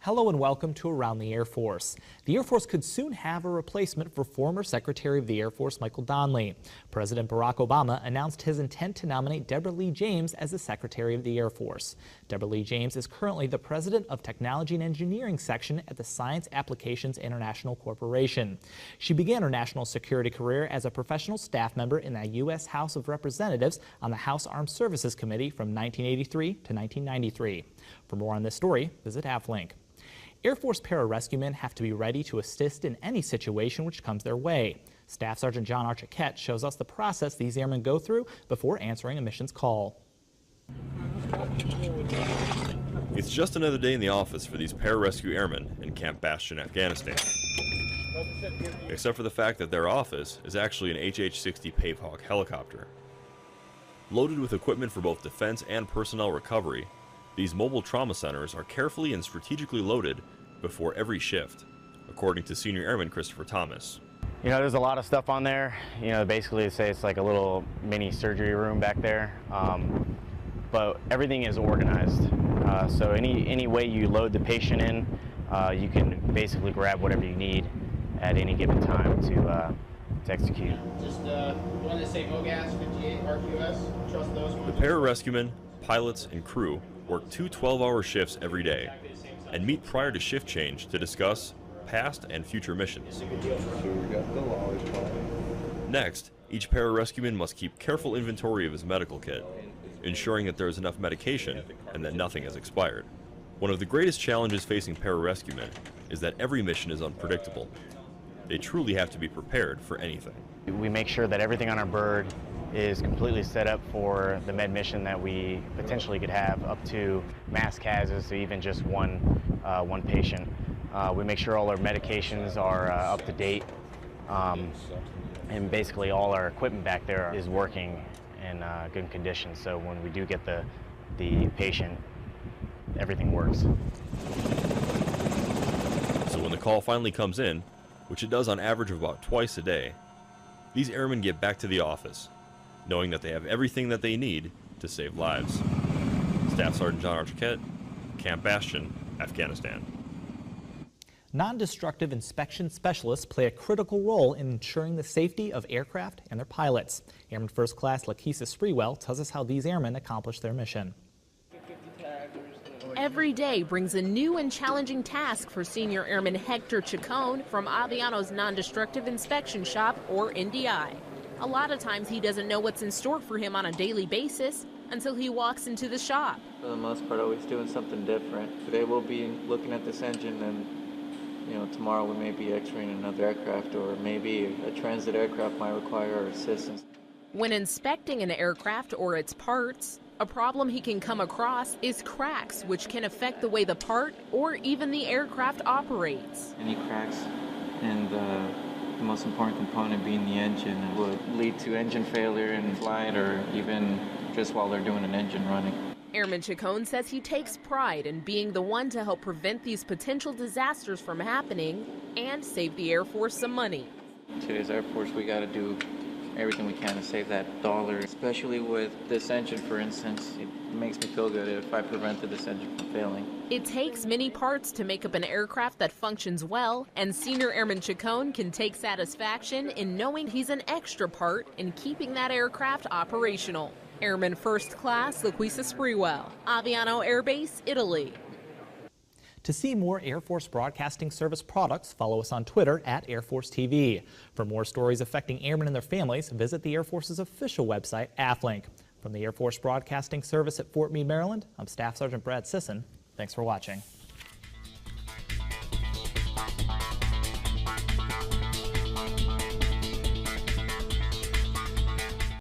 Hello and welcome to Around the Air Force. The Air Force could soon have a replacement for former Secretary of the Air Force Michael Donnelly. President Barack Obama announced his intent to nominate Deborah Lee James as the Secretary of the Air Force. Deborah Lee James is currently the President of Technology and Engineering Section at the Science Applications International Corporation. She began her national security career as a professional staff member in the U.S. House of Representatives on the House Armed Services Committee from 1983 to 1993. For more on this story, visit AFLink. Air Force pararescuemen have to be ready to assist in any situation which comes their way. Staff Sergeant John Archiquette shows us the process these airmen go through before answering a mission's call. It's just another day in the office for these pararescue airmen in Camp Bastion, Afghanistan. Except for the fact that their office is actually an HH-60 Pavehawk helicopter. Loaded with equipment for both defense and personnel recovery, these mobile trauma centers are carefully and strategically loaded before every shift, according to Senior Airman Christopher Thomas. You know, there's a lot of stuff on there. You know, basically say it's like a little mini surgery room back there, but everything is organized. So any way you load the patient in, you can basically grab whatever you need at any given time to execute. Just one to say MOGAS 58 RQS. Trust those ones. The pararescuemen, pilots, and crew work 2 12-hour shifts every day and meet prior to shift change to discuss past and future missions. Next, each pararescueman must keep careful inventory of his medical kit, ensuring that there is enough medication and that nothing has expired. One of the greatest challenges facing pararescuemen is that every mission is unpredictable. They truly have to be prepared for anything. We make sure that everything on our bird is completely set up for the med mission that we potentially could have, up to mass cases to even just one patient. We make sure all our medications are up to date, and basically all our equipment back there is working in good condition. So when we do get the patient, everything works. So when the call finally comes in, which it does on average of about twice a day, these airmen get back to the office, knowing that they have everything that they need to save lives. Staff Sergeant John Archiquette, Camp Bastion, Afghanistan. Non-destructive inspection specialists play a critical role in ensuring the safety of aircraft and their pilots. Airman First Class Lakeisha Sprewell tells us how these airmen accomplish their mission. Every day brings a new and challenging task for Senior Airman Hector Chacon from Aviano's Non-Destructive Inspection Shop, or NDI. A lot of times he doesn't know what's in store for him on a daily basis until he walks into the shop. For the most part, always doing something different. Today we'll be looking at this engine, and tomorrow we may be x-raying another aircraft, or maybe a transit aircraft might require our assistance. When inspecting an aircraft or its parts, a problem he can come across is cracks, which can affect the way the part or even the aircraft operates. Any cracks, and the most important component being the engine, would lead to engine failure in flight, or even just while they're doing an engine running. Airman Chacon says he takes pride in being the one to help prevent these potential disasters from happening and save the Air Force some money. Today's Air Force, we got to do everything we can to save that dollar, especially with this engine, for instance. It makes me feel good if I prevented this engine from failing. It takes many parts to make up an aircraft that functions well, and Senior Airman Chacon can take satisfaction in knowing he's an extra part in keeping that aircraft operational. Airman First Class Lakeisha Sprewell, Aviano Air Base, Italy. To see more Air Force Broadcasting Service products, follow us on Twitter at Air Force TV. For more stories affecting airmen and their families, visit the Air Force's official website, AFLink. From the Air Force Broadcasting Service at Fort Meade, Maryland, I'm Staff Sergeant Brad Sisson. Thanks for watching.